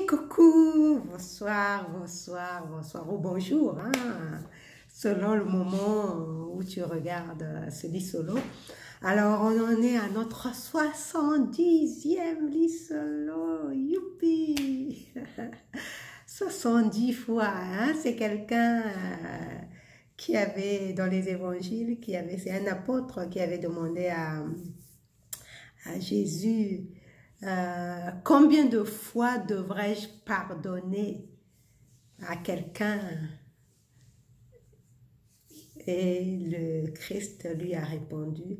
Coucou, bonsoir ou bonjour, hein, selon le moment où tu regardes ce lit solo. Alors, on en est à notre 70e lit solo, youpi 70 fois, hein, c'est quelqu'un qui avait, dans les évangiles, c'est un apôtre qui avait demandé à Jésus, combien de fois devrais-je pardonner à quelqu'un? Et le Christ lui a répondu,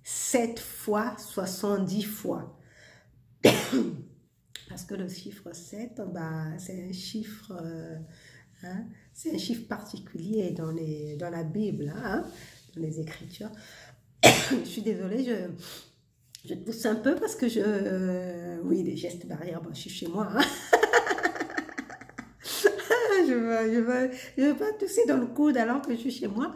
7 fois, 70 fois. Parce que le chiffre 7, bah, c'est un chiffre, hein, c'est un chiffre particulier dans la Bible, hein, dans les Écritures. Je suis désolée, je tousse un peu parce que oui, les gestes barrières, bon, je suis chez moi. Hein. je veux pas tousser dans le coude alors que je suis chez moi.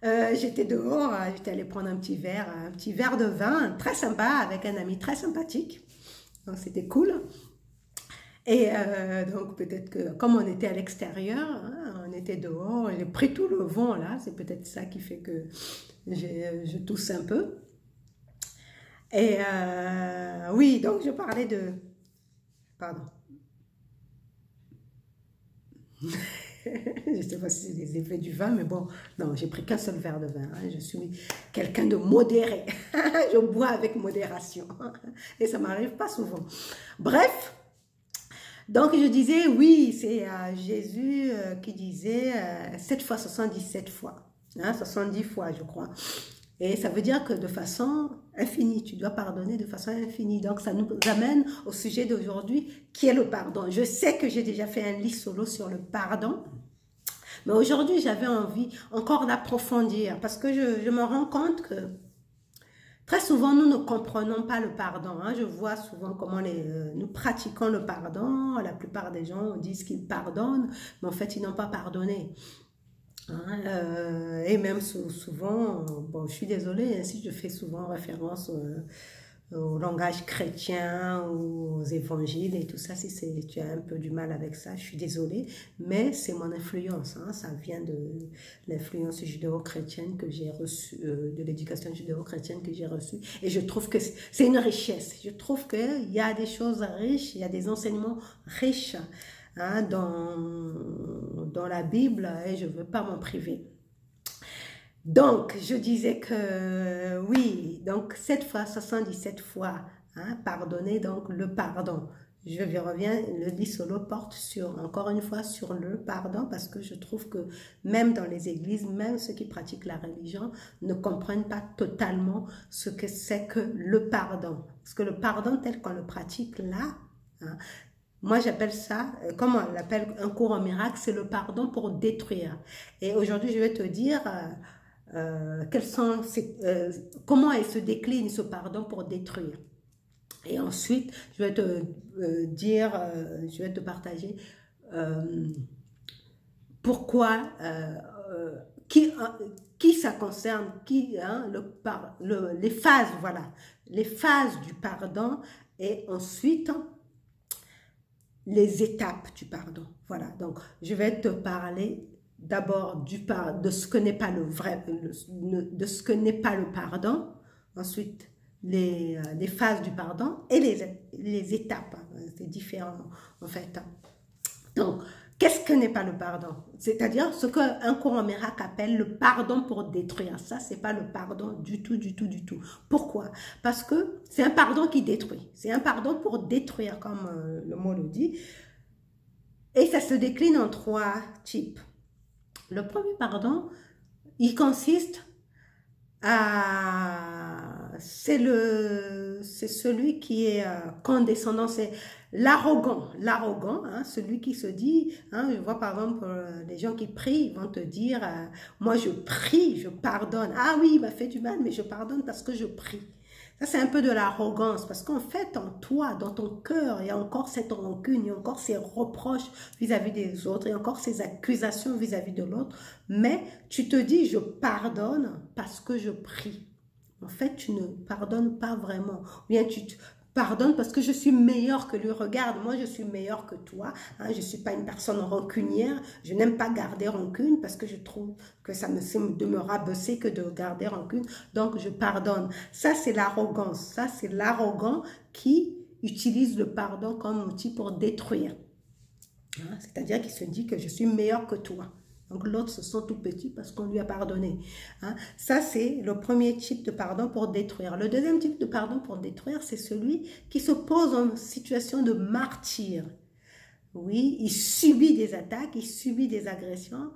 J'étais dehors, j'étais allée prendre un petit verre de vin très sympa avec un ami très sympathique. Donc c'était cool. Et donc peut-être que comme on était à l'extérieur, hein, on était dehors, j'ai pris tout le vent là, c'est peut-être ça qui fait que je tousse un peu. Et oui, donc je parlais de... Pardon. Je ne sais pas si c'est les effets du vin, mais bon, non, j'ai pris qu'un seul verre de vin. Hein, je suis quelqu'un de modéré. Je bois avec modération. Et ça ne m'arrive pas souvent. Bref, donc je disais, oui, c'est Jésus qui disait 7 fois 77 fois. Hein, 70 fois, je crois. Et ça veut dire que de façon infinie, tu dois pardonner de façon infinie. Donc ça nous amène au sujet d'aujourd'hui, qui est le pardon. Je sais que j'ai déjà fait un lit solo sur le pardon, mais aujourd'hui j'avais envie encore d'approfondir, parce que je me rends compte que très souvent nous ne comprenons pas le pardon. Hein. Je vois souvent comment nous pratiquons le pardon. La plupart des gens disent qu'ils pardonnent, mais en fait ils n'ont pas pardonné. Hein, et même souvent, bon, je suis désolée si je fais souvent référence au langage chrétien, aux évangiles et tout ça, si tu as un peu du mal avec ça, je suis désolée, mais c'est mon influence, hein, ça vient de l'influence judéo-chrétienne que j'ai reçue, de l'éducation judéo-chrétienne que j'ai reçue, et je trouve que c'est une richesse, je trouve qu'il y a des choses riches, il y a des enseignements riches, hein, dans la Bible, et je ne veux pas m'en priver. Donc, je disais que oui, donc 7 fois, 77 fois, hein, pardonner, donc le pardon. Je reviens, le lit solo porte encore une fois sur le pardon, parce que je trouve que même dans les églises, même ceux qui pratiquent la religion ne comprennent pas totalement ce que c'est que le pardon. Parce que le pardon tel qu'on le pratique là, hein, moi, j'appelle ça, comme on l'appelle un cours en miracle, c'est le pardon pour détruire. Et aujourd'hui, je vais te dire comment elle se décline ce pardon pour détruire. Et ensuite, je vais te je vais te partager pourquoi, qui ça concerne, hein, les phases, voilà, les phases du pardon, et ensuite les étapes du pardon. Voilà, donc je vais te parler d'abord de ce que n'est pas le vrai, de ce que n'est pas le pardon, ensuite les phases du pardon et les étapes. C'est différent en fait. Donc, qu'est-ce que n'est pas le pardon? C'est-à-dire ce qu'un cours en miracle appelle le pardon pour détruire. Ça, c'est pas le pardon du tout, du tout, du tout. Pourquoi? Parce que c'est un pardon qui détruit. C'est un pardon pour détruire, comme le mot le dit. Et ça se décline en 3 types. Le premier pardon, il consiste à... C'est celui qui est condescendant, c'est l'arrogant, hein, celui qui se dit, hein, je vois par exemple les gens qui prient, ils vont te dire, moi je prie, je pardonne, ah oui, il m'a fait du mal, mais je pardonne parce que je prie. Ça, c'est un peu de l'arrogance, parce qu'en fait, en toi, dans ton cœur, il y a encore cette rancune, il y a encore ces reproches vis-à-vis des autres, il y a encore ces accusations vis-à-vis de l'autre, mais tu te dis, je pardonne parce que je prie. En fait, tu ne pardonnes pas vraiment. Ou bien pardonne parce que je suis meilleure que lui. Regarde, moi je suis meilleure que toi. Hein, je ne suis pas une personne rancunière. Je n'aime pas garder rancune parce que je trouve que ça me semble de me rabaisser que de garder rancune. Donc je pardonne. Ça c'est l'arrogance. Ça c'est l'arrogant qui utilise le pardon comme outil pour détruire. Hein, c'est-à-dire qu'il se dit que je suis meilleur que toi. Donc l'autre se sent tout petit parce qu'on lui a pardonné. Hein. Ça, c'est le premier type de pardon pour détruire. Le deuxième type de pardon pour détruire, c'est celui qui se pose en situation de martyr. Oui, il subit des attaques, il subit des agressions,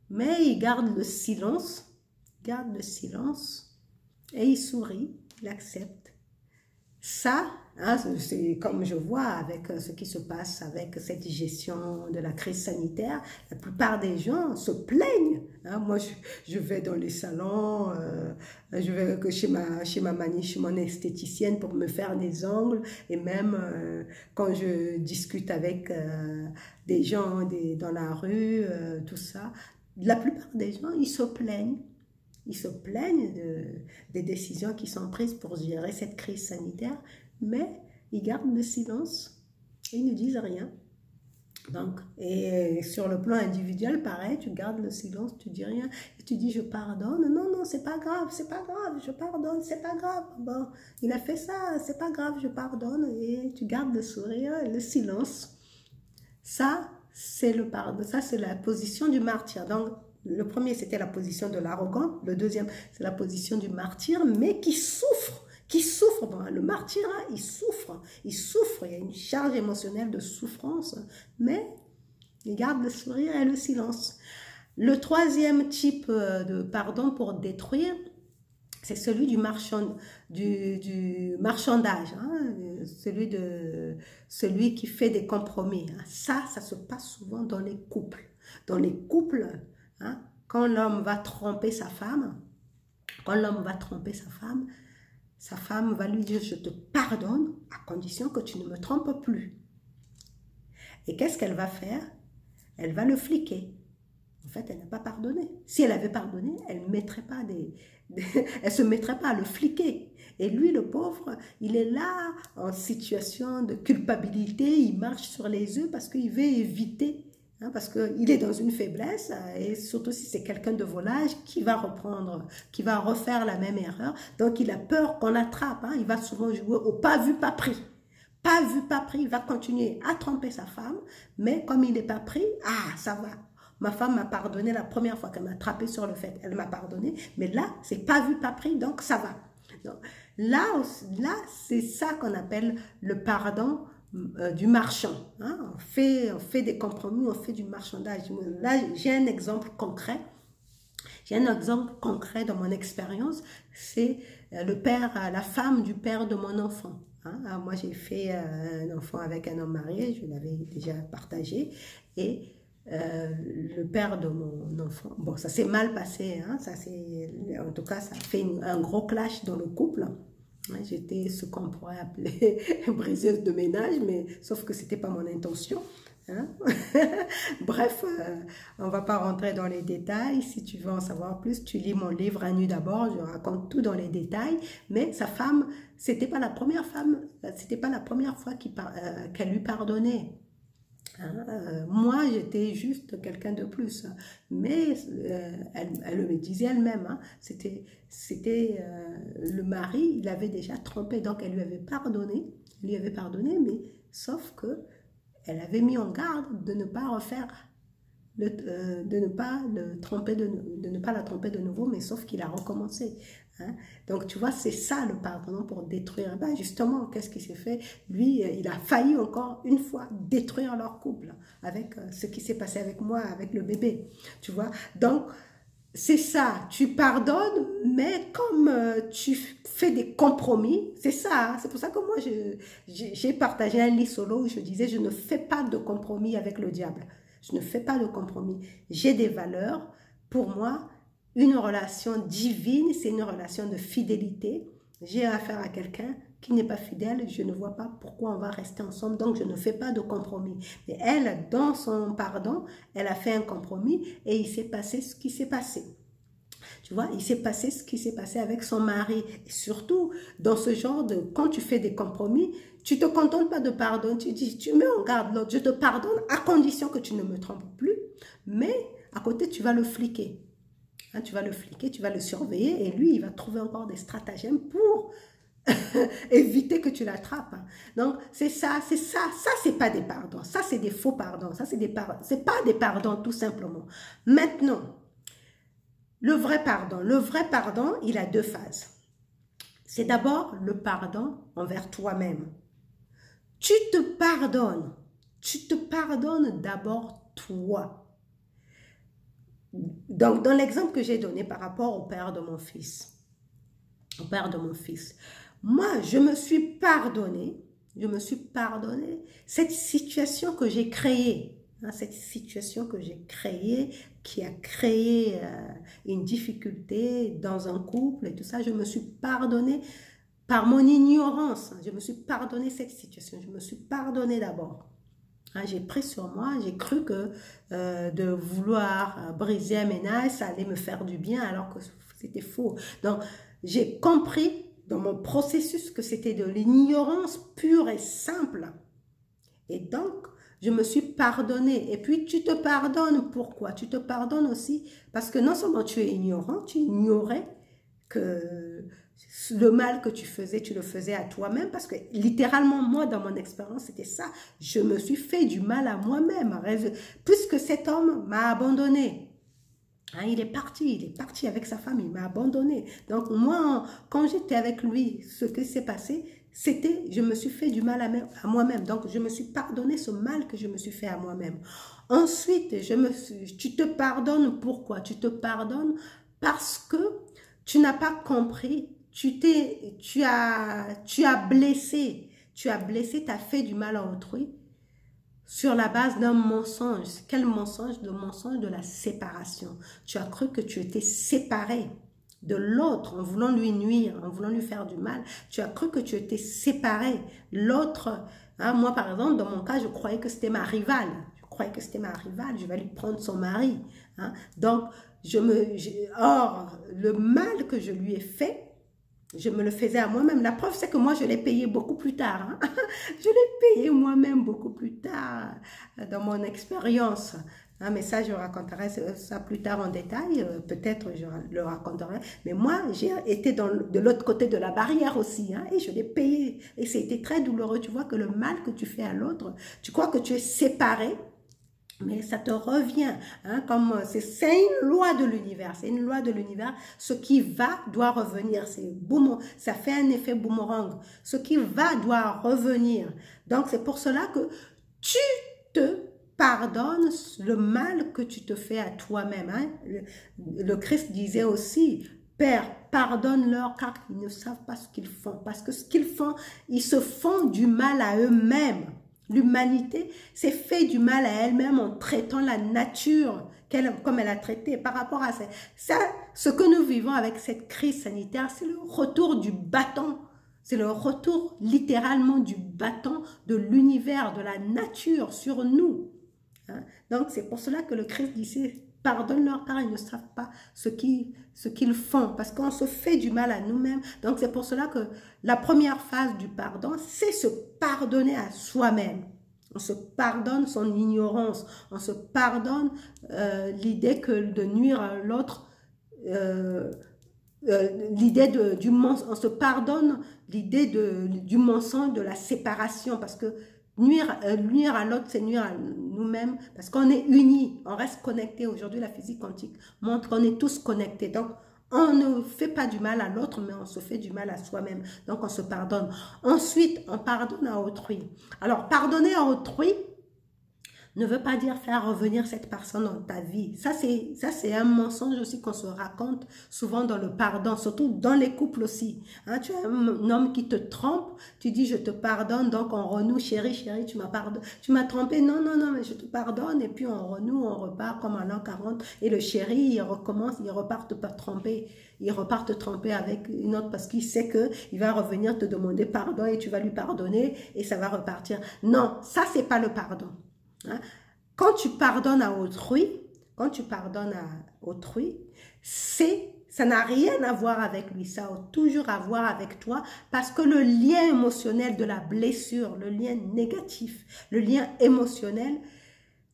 mais il garde le silence, et il sourit, il accepte. Ça, hein, c'est comme je vois avec ce qui se passe avec cette gestion de la crise sanitaire, la plupart des gens se plaignent. Hein. Moi, je vais dans les salons, je vais chez mon esthéticienne pour me faire des ongles, et même quand je discute avec des gens dans la rue, tout ça, la plupart des gens, ils se plaignent. Ils se plaignent des décisions qui sont prises pour gérer cette crise sanitaire, mais ils gardent le silence et ils ne disent rien. Donc, et sur le plan individuel, pareil, tu gardes le silence, tu dis rien, et tu dis je pardonne. Non, non, c'est pas grave, je pardonne, c'est pas grave. Bon, il a fait ça, c'est pas grave, je pardonne, et tu gardes le sourire et le silence. Ça, c'est le pardon, ça c'est la position du martyr. Donc, le premier, c'était la position de l'arrogant. Le deuxième, c'est la position du martyr, mais qui souffre. Bon, le martyr, hein, il souffre. Il y a une charge émotionnelle de souffrance, mais il garde le sourire et le silence. Le troisième type de pardon pour détruire, c'est celui du marchandage, hein, celui qui fait des compromis. Ça se passe souvent dans les couples. Dans les couples, hein, quand l'homme va tromper sa femme, sa femme va lui dire « je te pardonne à condition que tu ne me trompes plus ». Et qu'est-ce qu'elle va faire? Elle va le fliquer. En fait, elle n'a pas pardonné. Si elle avait pardonné, elle ne se mettrait pas à le fliquer. Et lui, le pauvre, il est là en situation de culpabilité, il marche sur les œufs parce qu'il veut éviter, hein, parce qu'il est dans une faiblesse, et surtout si c'est quelqu'un de volage qui va refaire la même erreur. Donc, il a peur qu'on l'attrape. Hein. Il va souvent jouer au pas vu, pas pris. Pas vu, pas pris, il va continuer à tromper sa femme, mais comme il n'est pas pris, ça va. Ma femme m'a pardonné la première fois qu'elle m'a attrapé sur le fait. Elle m'a pardonné, mais là, c'est pas vu, pas pris, donc ça va. Donc, là c'est ça qu'on appelle le pardon du marchand. Hein? On fait des compromis, on fait du marchandage. Là, j'ai un exemple concret. Dans mon expérience, c'est la femme du père de mon enfant. Hein? Moi, j'ai fait un enfant avec un homme marié, je l'avais déjà partagé, et le père de mon enfant, bon, ça s'est mal passé, hein, en tout cas, ça a fait un gros clash dans le couple. J'étais ce qu'on pourrait appeler briseuse de ménage, mais sauf que c'était pas mon intention. Hein? Bref, on ne va pas rentrer dans les détails. Si tu veux en savoir plus, tu lis mon livre À nu d'abord, je raconte tout dans les détails. Mais sa femme, c'était pas la première fois qu'elle lui pardonnait. Hein? Moi, j'étais juste quelqu'un de plus. Mais elle me disait elle-même, hein, c'était le mari, il avait déjà trompé, donc elle lui avait pardonné, mais sauf que elle avait mis en garde de ne pas refaire, de ne pas la tromper de nouveau, mais sauf qu'il a recommencé. Hein? Donc, tu vois, c'est ça le pardon pour détruire. Ben, justement, qu'est-ce qui s'est fait? Lui, il a failli encore une fois détruire leur couple avec ce qui s'est passé avec moi, avec le bébé. Tu vois? Donc, c'est ça, tu pardonnes, mais comme tu fais des compromis, c'est ça, hein, c'est pour ça que moi, j'ai partagé un livre solo où je disais, je ne fais pas de compromis avec le diable. Je ne fais pas de compromis. J'ai des valeurs. Pour moi, une relation divine, c'est une relation de fidélité. J'ai affaire à quelqu'un qui n'est pas fidèle, je ne vois pas pourquoi on va rester ensemble, donc je ne fais pas de compromis. Mais elle, dans son pardon, elle a fait un compromis et il s'est passé ce qui s'est passé. Tu vois, il s'est passé ce qui s'est passé avec son mari. Et surtout, dans ce genre de... Quand tu fais des compromis, tu ne te contentes pas de pardon. Tu dis, tu mets en garde l'autre. Je te pardonne à condition que tu ne me trompes plus. Mais à côté, tu vas le fliquer. Hein, tu vas le fliquer, tu vas le surveiller. Et lui, il va trouver encore des stratagèmes pour éviter que tu l'attrapes. Donc, c'est ça. Ça, c'est pas des pardons. Ça, c'est des faux pardons. Ça, c'est pas des pardons, tout simplement. Maintenant, le vrai pardon, il a deux phases. C'est d'abord le pardon envers toi-même. Tu te pardonnes d'abord toi. Donc, dans l'exemple que j'ai donné par rapport au père de mon fils, moi, je me suis pardonné cette situation que j'ai créée, hein, cette situation que j'ai créée, qui a créé une difficulté dans un couple et tout ça. Je me suis pardonné par mon ignorance. Je me suis pardonné cette situation. Je me suis pardonné d'abord. Hein, j'ai pris sur moi, j'ai cru que de vouloir briser un ménage, ça allait me faire du bien alors que c'était faux. Donc, j'ai compris dans mon processus que c'était de l'ignorance pure et simple. Et donc, je me suis pardonnée. Et puis, tu te pardonnes. Pourquoi? Tu te pardonnes aussi parce que non seulement tu es ignorant, tu ignorais que le mal que tu faisais, tu le faisais à toi-même. Parce que littéralement, moi, dans mon expérience, c'était ça. Je me suis fait du mal à moi-même. Puisque cet homme m'a abandonné. Hein, il est parti avec sa femme, il m'a abandonné. Donc moi, quand j'étais avec lui, ce qui s'est passé, c'était, je me suis fait du mal à moi-même. Donc je me suis pardonné ce mal que je me suis fait à moi-même. Ensuite, tu te pardonnes pourquoi? Tu te pardonnes parce que tu n'as pas compris, tu as blessé, tu as fait du mal à autrui. Sur la base d'un mensonge. Quel mensonge? Le mensonge de la séparation. Tu as cru que tu étais séparé de l'autre en voulant lui nuire, en voulant lui faire du mal. Tu as cru que tu étais séparé. L'autre, hein, moi par exemple, dans mon cas, je croyais que c'était ma rivale. Je vais lui prendre son mari. Hein. Donc, or, le mal que je lui ai fait, je me le faisais à moi-même. La preuve, c'est que moi, je l'ai payé beaucoup plus tard. Hein. Je l'ai payé moi-même beaucoup plus tard dans mon expérience. Hein, mais ça, je raconterai ça plus tard en détail. Peut-être je le raconterai. Mais moi, j'ai été de l'autre côté de la barrière aussi. Hein, et je l'ai payé. Et c'était très douloureux. Tu vois que le mal que tu fais à l'autre, tu crois que tu es séparé. Mais ça te revient, hein, comme c'est une loi de l'univers, ce qui va doit revenir, ça fait un effet boomerang, ce qui va doit revenir. Donc c'est pour cela que tu te pardonnes le mal que tu te fais à toi-même. Hein. Le Christ disait aussi, Père, pardonne-leur car ils ne savent pas ce qu'ils font, parce que ce qu'ils font, ils se font du mal à eux-mêmes. L'humanité s'est fait du mal à elle-même en traitant la nature comme elle a traité. Par rapport à ça, ce que nous vivons avec cette crise sanitaire, c'est le retour du bâton. C'est le retour littéralement du bâton de l'univers, de la nature sur nous. Hein? Donc c'est pour cela que le Christ disait, pardonne-leur car ils ne savent pas ce qu'ils font. Parce qu'on se fait du mal à nous-mêmes. Donc c'est pour cela que la première phase du pardon, c'est se pardonner à soi-même. On se pardonne son ignorance. On se pardonne l'idée que de nuire à l'autre, on se pardonne l'idée du mensonge, de la séparation. Parce que nuire à l'autre, c'est nuire à nous-mêmes, parce qu'on est unis, on reste connectés. Aujourd'hui, la physique quantique montre qu'on est tous connectés. Donc, on ne fait pas du mal à l'autre, mais on se fait du mal à soi-même. Donc, on se pardonne. Ensuite, on pardonne à autrui. Alors, pardonner à autrui ne veut pas dire faire revenir cette personne dans ta vie. Ça, c'est un mensonge aussi qu'on se raconte souvent dans le pardon, surtout dans les couples aussi. Hein, tu as un homme qui te trompe, tu dis je te pardonne, donc on renoue, chérie, tu m'as trompé, non, mais je te pardonne, et puis on renoue, on repart comme en l'an 40, et le chéri, il recommence, il repart te tromper. Il repart te tromper avec une autre parce qu'il sait qu'il va revenir te demander pardon et tu vas lui pardonner et ça va repartir. Non, ça, c'est pas le pardon. Hein? Quand tu pardonnes à autrui, c'est ça n'a rien à voir avec lui, ça a toujours à voir avec toi parce que le lien émotionnel de la blessure, le lien négatif, le lien émotionnel,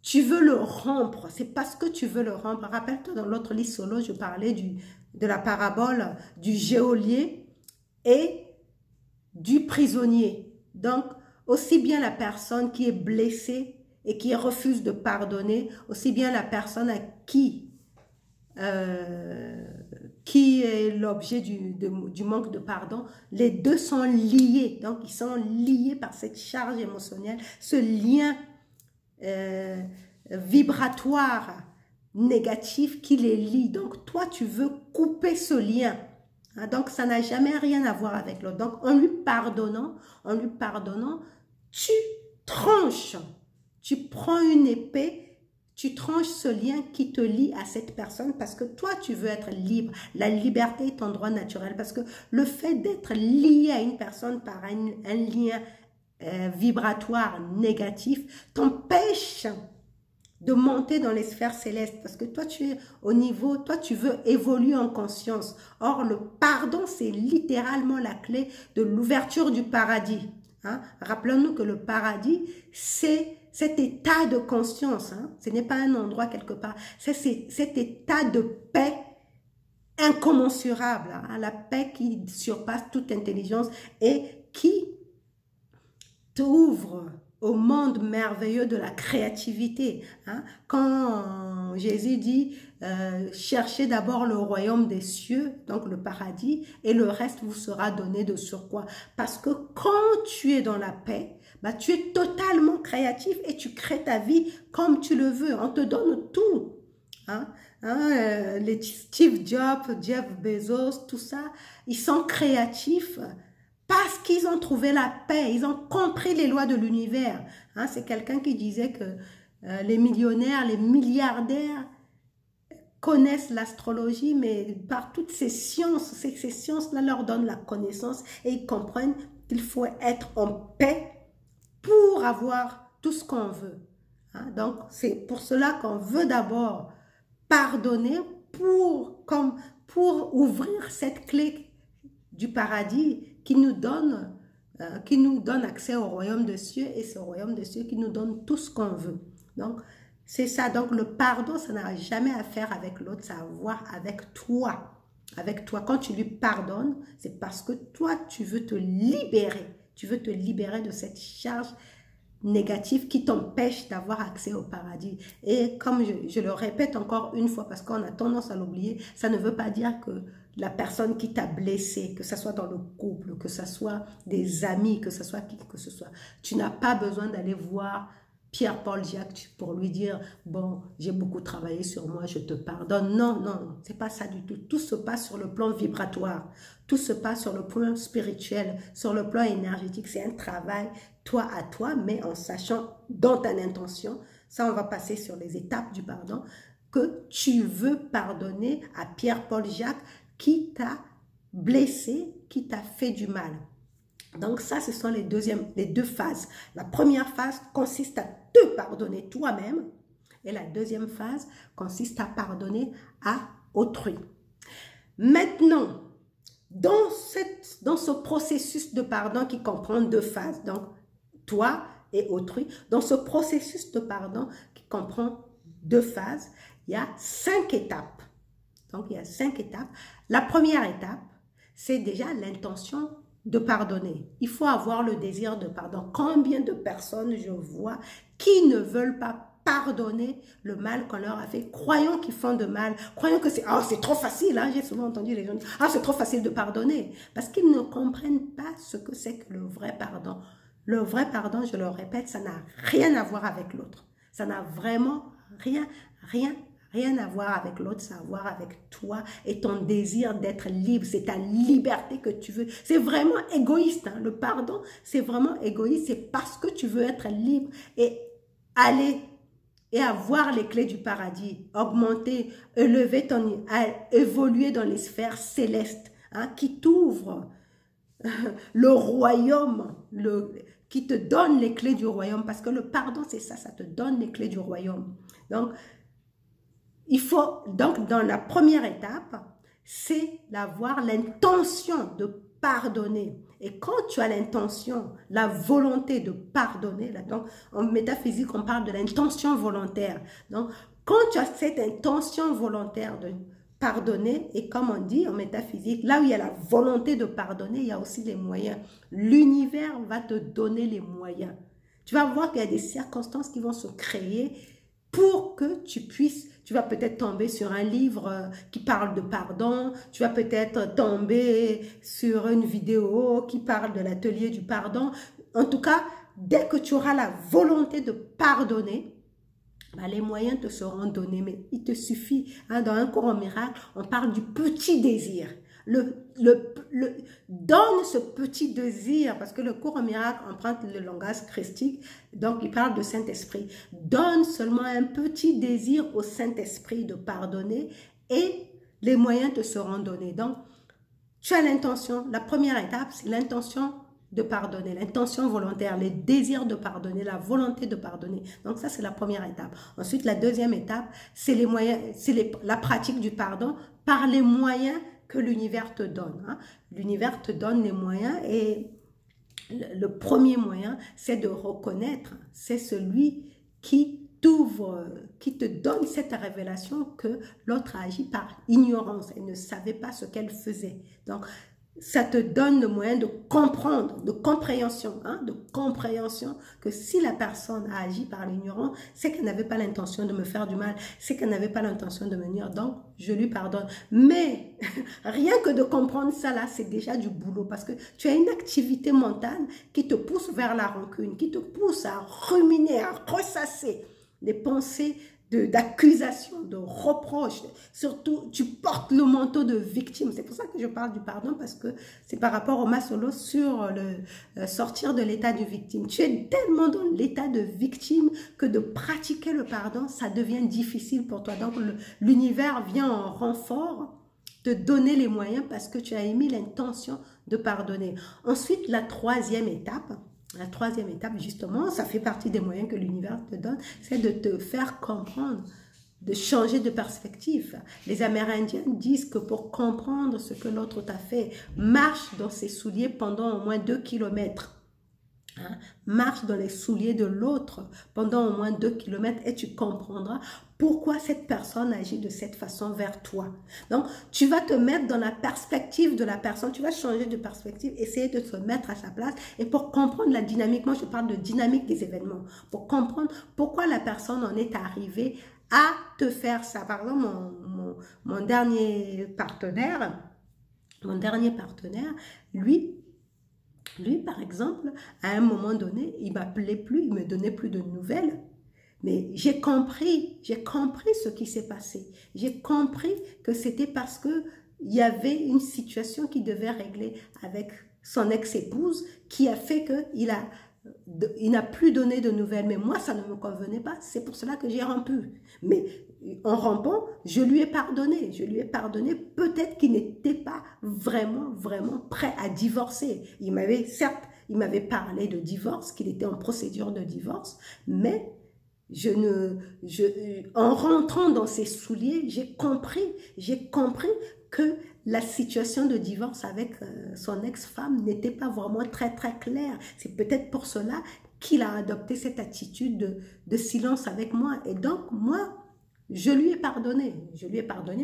tu veux le rompre, c'est parce que tu veux le rompre. Rappelle-toi dans l'autre livre solo, je parlais de la parabole du geôlier et du prisonnier. Donc, aussi bien la personne qui est blessée et qui refuse de pardonner, aussi bien la personne à qui est l'objet du manque de pardon, les deux sont liés. Donc, ils sont liés par cette charge émotionnelle, ce lien vibratoire négatif qui les lie. Donc, toi, tu veux couper ce lien. Hein, donc, ça n'a jamais rien à voir avec l'autre. Donc, en lui pardonnant, tu tranches. Tu prends une épée, tu tranches ce lien qui te lie à cette personne parce que toi, tu veux être libre. La liberté est ton droit naturel parce que le fait d'être lié à une personne par un lien vibratoire négatif t'empêche de monter dans les sphères célestes parce que toi, tu es au niveau, toi, tu veux évoluer en conscience. Or, le pardon, c'est littéralement la clé de l'ouverture du paradis. Hein? Rappelons-nous que le paradis, c'est cet état de conscience. Hein? Ce n'est pas un endroit quelque part. C'est cet état de paix incommensurable. Hein? La paix qui surpasse toute intelligence et qui t'ouvre au monde merveilleux de la créativité. Hein? Quand Jésus dit cherchez d'abord le royaume des cieux, donc le paradis, et le reste vous sera donné de surcroît. Parce que quand tu es dans la paix, bah, tu es totalement créatif et tu crées ta vie comme tu le veux. On te donne tout. Hein? Les Steve Jobs, Jeff Bezos, tout ça, ils sont créatifs parce qu'ils ont trouvé la paix, ils ont compris les lois de l'univers. Hein, c'est quelqu'un qui disait que les millionnaires, les milliardaires connaissent l'astrologie, mais par toutes ces sciences, ces sciences-là leur donnent la connaissance et ils comprennent qu'il faut être en paix pour avoir tout ce qu'on veut. Hein, donc, c'est pour cela qu'on veut d'abord pardonner pour ouvrir cette clé du paradis qui nous donne accès au royaume des cieux et ce royaume des cieux qui nous donne tout ce qu'on veut. Donc, c'est ça. Donc, le pardon, ça n'a jamais à faire avec l'autre, ça a à voir avec toi. Avec toi. Quand tu lui pardonnes, c'est parce que toi, tu veux te libérer. Tu veux te libérer de cette charge négative qui t'empêche d'avoir accès au paradis. Et comme je le répète encore une fois, parce qu'on a tendance à l'oublier, ça ne veut pas dire que la personne qui t'a blessé, que ce soit dans le couple, que ce soit des amis, que ce soit qui que ce soit, tu n'as pas besoin d'aller voir Pierre-Paul Jacques pour lui dire « Bon, j'ai beaucoup travaillé sur moi, je te pardonne. » Non, non, c'est pas ça du tout. Tout se passe sur le plan vibratoire. Tout se passe sur le plan spirituel, sur le plan énergétique. C'est un travail, toi à toi, mais en sachant dans ta intention, ça on va passer sur les étapes du pardon, que tu veux pardonner à Pierre-Paul Jacques qui t'a blessé, qui t'a fait du mal. Donc ça, ce sont les deux phases. La première phase consiste à te pardonner toi-même et la deuxième phase consiste à pardonner à autrui. Maintenant, dans ce processus de pardon qui comprend deux phases, donc toi et autrui, dans ce processus de pardon qui comprend deux phases, il y a 5 étapes. Donc, il y a 5 étapes. La première étape, c'est déjà l'intention de pardonner. Il faut avoir le désir de pardon. Combien de personnes je vois qui ne veulent pas pardonner le mal qu'on leur a fait, croyant qu'ils font de mal, croyant que c'est trop facile. Hein? J'ai souvent entendu les gens dire c'est trop facile de pardonner. Parce qu'ils ne comprennent pas ce que c'est que le vrai pardon. Le vrai pardon, je le répète, ça n'a rien à voir avec l'autre. Ça n'a vraiment rien à voir avec l'autre, ça a à voir avec toi et ton désir d'être libre. C'est ta liberté que tu veux. C'est vraiment égoïste. Hein? Le pardon, c'est vraiment égoïste. C'est parce que tu veux être libre et aller et avoir les clés du paradis, augmenter, évoluer dans les sphères célestes, hein, qui t'ouvrent le royaume, qui te donne les clés du royaume, parce que le pardon, c'est ça, ça te donne les clés du royaume. Donc, il faut, donc, dans la première étape, c'est d'avoir l'intention de pardonner. Et quand tu as l'intention, la volonté de pardonner, là, donc en métaphysique, on parle de l'intention volontaire. Donc, quand tu as cette intention volontaire de pardonner, et comme on dit en métaphysique, là où il y a la volonté de pardonner, il y a aussi les moyens. L'univers va te donner les moyens. Tu vas voir qu'il y a des circonstances qui vont se créer pour que tu puisses, tu vas peut-être tomber sur un livre qui parle de pardon, tu vas peut-être tomber sur une vidéo qui parle de l'atelier du pardon. En tout cas, dès que tu auras la volonté de pardonner, bah, les moyens te seront donnés, mais il te suffit, hein, dans un cours en miracle, on parle du petit désir. Donne ce petit désir, parce que le cours en miracle emprunte le langage christique, donc il parle de Saint-Esprit. Donne seulement un petit désir au Saint-Esprit de pardonner et les moyens te seront donnés. Donc, tu as l'intention, la première étape, c'est l'intention de pardonner, l'intention volontaire, les désirs de pardonner, la volonté de pardonner. Donc ça, c'est la première étape. Ensuite, la deuxième étape, c'est les moyens, c'est la pratique du pardon par les moyens que l'univers te donne. Hein. L'univers te donne les moyens et le premier moyen, c'est de reconnaître, c'est celui qui t'ouvre, qui te donne cette révélation que l'autre a agi par ignorance. Elle ne savait pas ce qu'elle faisait. Donc, ça te donne le moyen de comprendre, de compréhension, hein, de compréhension que si la personne a agi par l'ignorance, c'est qu'elle n'avait pas l'intention de me faire du mal, c'est qu'elle n'avait pas l'intention de me nuire, donc je lui pardonne. Mais rien que de comprendre ça là, c'est déjà du boulot parce que tu as une activité mentale qui te pousse vers la rancune, qui te pousse à ruminer, à ressasser les pensées d'accusation, de reproche. Surtout, tu portes le manteau de victime. C'est pour ça que je parle du pardon, parce que c'est par rapport au Maslow sur le sortir de l'état de victime. Tu es tellement dans l'état de victime que de pratiquer le pardon, ça devient difficile pour toi. Donc, l'univers vient en renfort te donner les moyens parce que tu as émis l'intention de pardonner. Ensuite, la troisième étape, justement, ça fait partie des moyens que l'univers te donne, c'est de te faire comprendre, de changer de perspective. Les Amérindiens disent que pour comprendre ce que l'autre t'a fait, marche dans ses souliers pendant au moins 2 kilomètres. Hein? Marche dans les souliers de l'autre pendant au moins 2 kilomètres et tu comprendras pourquoi cette personne agit de cette façon vers toi. Donc, tu vas te mettre dans la perspective de la personne, tu vas changer de perspective, essayer de te mettre à sa place et pour comprendre la dynamique, moi je parle de dynamique des événements, pour comprendre pourquoi la personne en est arrivée à te faire ça. Par exemple, mon dernier partenaire, lui, par exemple, à un moment donné, il m'appelait plus, il me donnait plus de nouvelles. Mais j'ai compris ce qui s'est passé. J'ai compris que c'était parce que il y avait une situation qu'il devait régler avec son ex-épouse qui a fait qu'il n'a plus donné de nouvelles. Mais moi, ça ne me convenait pas. C'est pour cela que j'ai rompu. Mais en rompant, je lui ai pardonné. Peut-être qu'il n'était pas vraiment prêt à divorcer. Il m'avait parlé de divorce, qu'il était en procédure de divorce, mais en rentrant dans ses souliers, j'ai compris que la situation de divorce avec son ex-femme n'était pas vraiment très claire. C'est peut-être pour cela qu'il a adopté cette attitude de silence avec moi. Et donc, moi, je lui ai pardonné,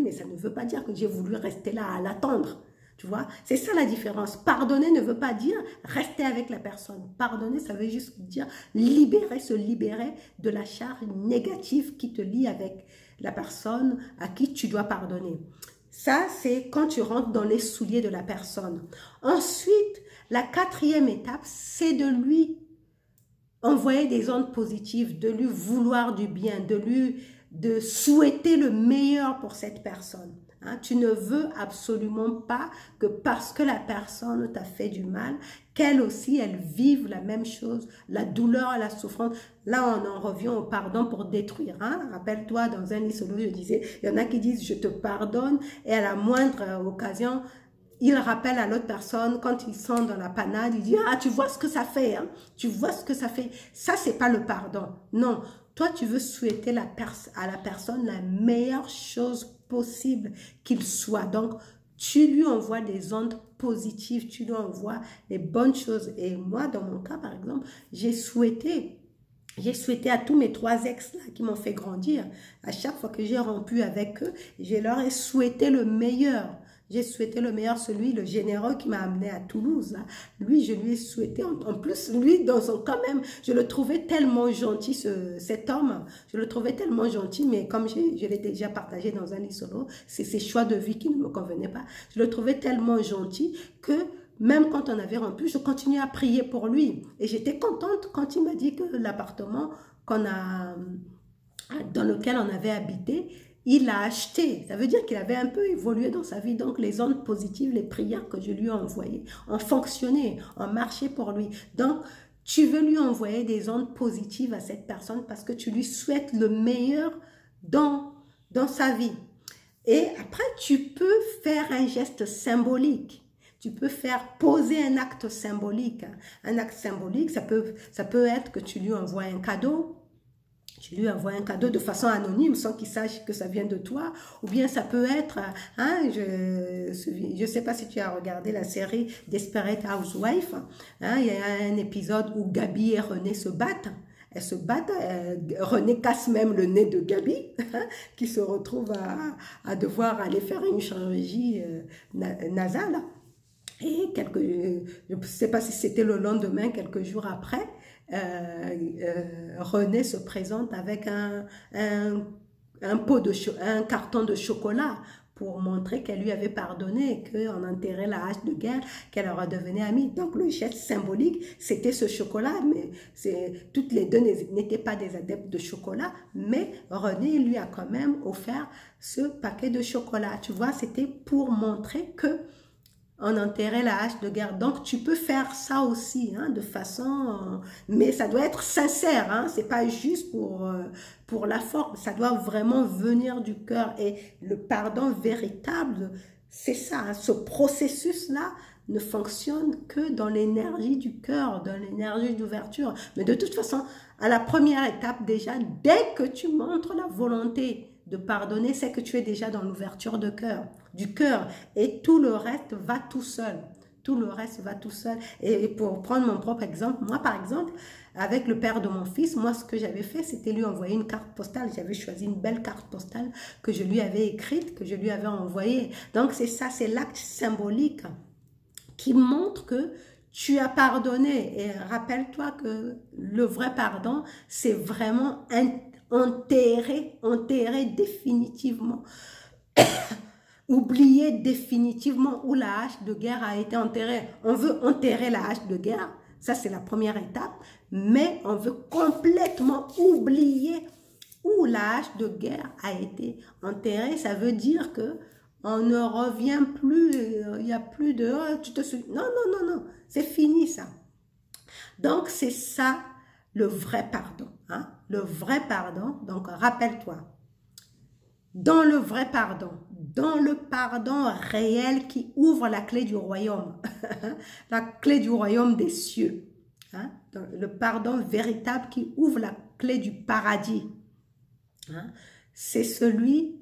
mais ça ne veut pas dire que j'ai voulu rester là à l'attendre. Tu vois, c'est ça la différence. Pardonner ne veut pas dire rester avec la personne. Pardonner, ça veut juste dire se libérer de la charge négative qui te lie avec la personne à qui tu dois pardonner. Ça, c'est quand tu rentres dans les souliers de la personne. Ensuite, la quatrième étape, c'est de lui envoyer des ondes positives, de lui vouloir du bien, de souhaiter le meilleur pour cette personne. Hein, tu ne veux absolument pas que parce que la personne t'a fait du mal, qu'elle aussi, elle vive la même chose, la douleur, la souffrance. Là, on en revient au pardon pour détruire. Hein? Rappelle-toi, dans un lit solo, je disais, il y en a qui disent « je te pardonne » et à la moindre occasion, il rappelle à l'autre personne, quand ils sont dans la panade, il dit « ah, tu vois ce que ça fait, hein? Tu vois ce que ça fait. » Ça, c'est pas le pardon. Non, toi, tu veux souhaiter à la personne la meilleure chose possible qu'il soit. Donc, tu lui envoies des ondes positives, tu lui envoies les bonnes choses. Et moi, dans mon cas, par exemple, j'ai souhaité à tous mes 3 ex là qui m'ont fait grandir, à chaque fois que j'ai rompu avec eux, je leur ai souhaité le meilleur. J'ai souhaité le meilleur, celui, le généreux qui m'a amené à Toulouse. Là. Lui, je lui ai souhaité, en plus, lui, dans son quand même, je le trouvais tellement gentil, cet homme. Je le trouvais tellement gentil, mais comme je l'ai déjà partagé dans un lit solo, c'est ses choix de vie qui ne me convenaient pas. Je le trouvais tellement gentil que même quand on avait rompu, je continuais à prier pour lui. Et j'étais contente quand il m'a dit que l'appartement dans lequel on avait habité, il l'a acheté. Ça veut dire qu'il avait un peu évolué dans sa vie. Donc, les ondes positives, les prières que je lui ai envoyées ont fonctionné, ont marché pour lui. Donc, tu veux lui envoyer des ondes positives à cette personne parce que tu lui souhaites le meilleur dans sa vie. Et après, tu peux faire un geste symbolique. Tu peux faire poser un acte symbolique. Un acte symbolique, ça peut être que tu lui envoies un cadeau. Tu lui envoies un cadeau de façon anonyme sans qu'il sache que ça vient de toi. Ou bien ça peut être, je ne sais pas si tu as regardé la série Desperate Housewives. Il y a un épisode où Gabi et René se battent. Elles se battent, René casse même le nez de Gabi, qui se retrouve à devoir aller faire une chirurgie nasale. Et je ne sais pas si c'était le lendemain, quelques jours après, René se présente avec un carton de chocolat pour montrer qu'elle lui avait pardonné, qu'on enterrait la hache de guerre, qu'elle leur devenait amie. Donc le geste symbolique, c'était ce chocolat, mais toutes les deux n'étaient pas des adeptes de chocolat, mais René lui a quand même offert ce paquet de chocolat. Tu vois, c'était pour montrer que on enterrait la hache de guerre. Donc, tu peux faire ça aussi, de façon... mais ça doit être sincère, c'est pas juste pour la forme. Ça doit vraiment venir du cœur. Et le pardon véritable, c'est ça. Ce processus-là ne fonctionne que dans l'énergie du cœur, dans l'énergie d'ouverture. Mais de toute façon, à la première étape déjà, dès que tu montres la volonté de pardonner, c'est que tu es déjà dans l'ouverture du cœur. Et tout le reste va tout seul. Tout le reste va tout seul. Et pour prendre mon propre exemple, moi par exemple, avec le père de mon fils, moi ce que j'avais fait, c'était lui envoyer une carte postale. J'avais choisi une belle carte postale que je lui avais écrite, que je lui avais envoyée. Donc c'est ça, c'est l'acte symbolique qui montre que tu as pardonné. Et rappelle-toi que le vrai pardon, c'est vraiment enterrer définitivement. Oublier définitivement où la hache de guerre a été enterrée. On veut enterrer la hache de guerre, ça c'est la première étape, mais on veut complètement oublier où la hache de guerre a été enterrée. Ça veut dire que on ne revient plus, il n'y a plus de oh, tu te souviens. Non, non, non, non, c'est fini ça. Donc c'est ça le vrai pardon. Le vrai pardon, donc rappelle-toi, dans le vrai pardon, dans le pardon réel qui ouvre la clé du royaume, la clé du royaume des cieux, le pardon véritable qui ouvre la clé du paradis, c'est celui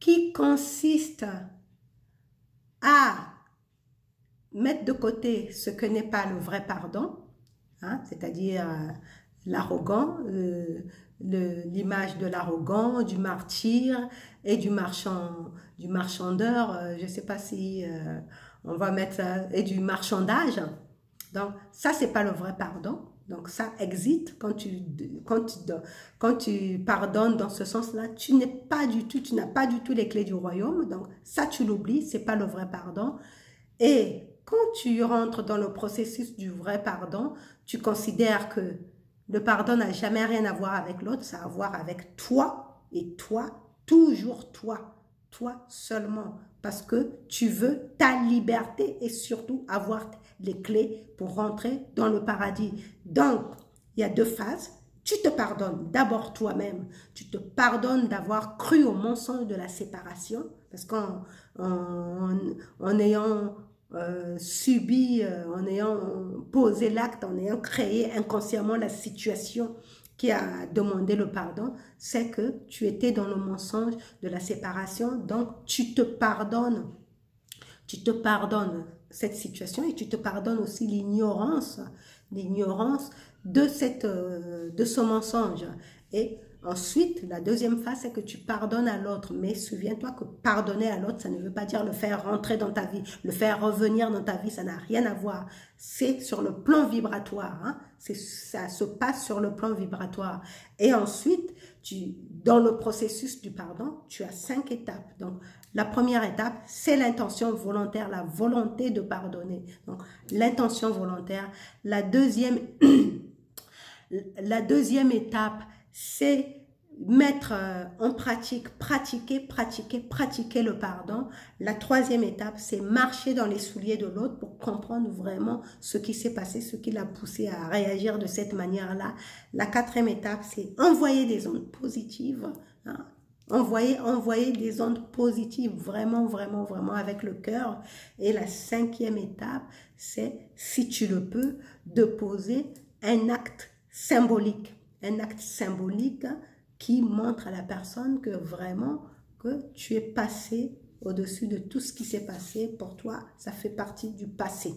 qui consiste à mettre de côté ce que n'est pas le vrai pardon, c'est-à-dire l'arrogant, l'image de l'arrogant, du martyr et du marchandeur, je ne sais pas si on va mettre ça, et du marchandage. Donc ça, c'est pas le vrai pardon. Donc ça existe quand tu pardonnes dans ce sens-là, tu n'as pas du tout les clés du royaume. Donc ça, tu l'oublies, c'est pas le vrai pardon. Et quand tu rentres dans le processus du vrai pardon, tu considères que le pardon n'a jamais rien à voir avec l'autre, ça a à voir avec toi et toi, toujours toi seulement, parce que tu veux ta liberté et surtout avoir les clés pour rentrer dans le paradis. Donc, il y a 2 phases. Tu te pardonnes d'abord toi-même, tu te pardonnes d'avoir cru au mensonge de la séparation, parce qu'en ayant subi, en ayant posé l'acte, en ayant créé inconsciemment la situation qui a demandé le pardon, c'est que tu étais dans le mensonge de la séparation, donc tu te pardonnes. Tu te pardonnes cette situation et tu te pardonnes aussi l'ignorance de ce mensonge. Et ensuite, la deuxième phase, c'est que tu pardonnes à l'autre. Mais souviens-toi que pardonner à l'autre, ça ne veut pas dire le faire rentrer dans ta vie, le faire revenir dans ta vie, ça n'a rien à voir. C'est sur le plan vibratoire, hein? Ça se passe sur le plan vibratoire. Et ensuite, dans le processus du pardon, tu as 5 étapes. Donc, la première étape, c'est l'intention volontaire, la volonté de pardonner. Donc, l'intention volontaire. La deuxième étape, c'est mettre en pratique, pratiquer le pardon. La troisième étape, c'est marcher dans les souliers de l'autre pour comprendre vraiment ce qui s'est passé, ce qui l'a poussé à réagir de cette manière-là. La quatrième étape, c'est envoyer des ondes positives, hein. Envoyer des ondes positives, vraiment avec le cœur. Et la cinquième étape, c'est, si tu le peux, de poser un acte symbolique qui montre à la personne que vraiment que tu es passé au-dessus de tout ce qui s'est passé. Pour toi, ça fait partie du passé.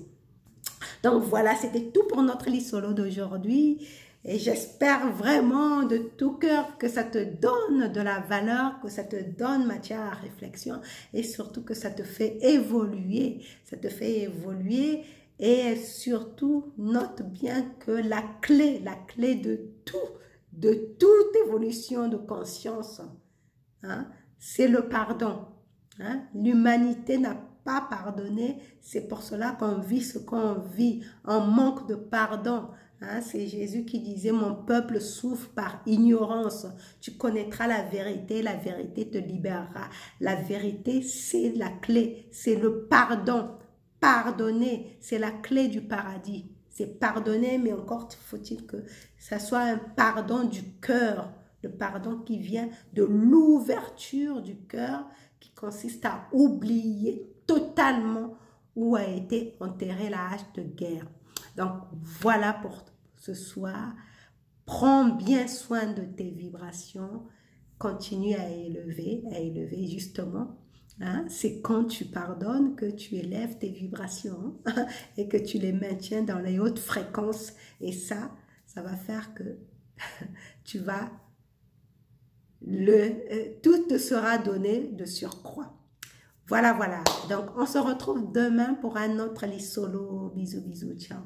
Donc voilà, c'était tout pour notre lit solo d'aujourd'hui. Et j'espère vraiment de tout cœur que ça te donne de la valeur, que ça te donne matière à réflexion et surtout que ça te fait évoluer. Ça te fait évoluer et surtout note bien que la clé de toute évolution de conscience, hein, c'est le pardon. Hein. L'humanité n'a pas pardonné, c'est pour cela qu'on vit ce qu'on vit, en manque de pardon. Hein, c'est Jésus qui disait, mon peuple souffre par ignorance. Tu connaîtras la vérité te libérera. La vérité, c'est la clé, c'est le pardon. Pardonner, c'est la clé du paradis. C'est pardonner, mais encore faut-il que ça soit un pardon du cœur. Le pardon qui vient de l'ouverture du cœur, qui consiste à oublier totalement où a été enterrée la hache de guerre. Donc, voilà pour ce soir. Prends bien soin de tes vibrations. Continue à élever justement. Hein? C'est quand tu pardonnes que tu élèves tes vibrations et que tu les maintiens dans les hautes fréquences. Et ça va faire que tu vas... tout te sera donné de surcroît. Voilà. Donc, on se retrouve demain pour un autre lit solo. Bisous, ciao.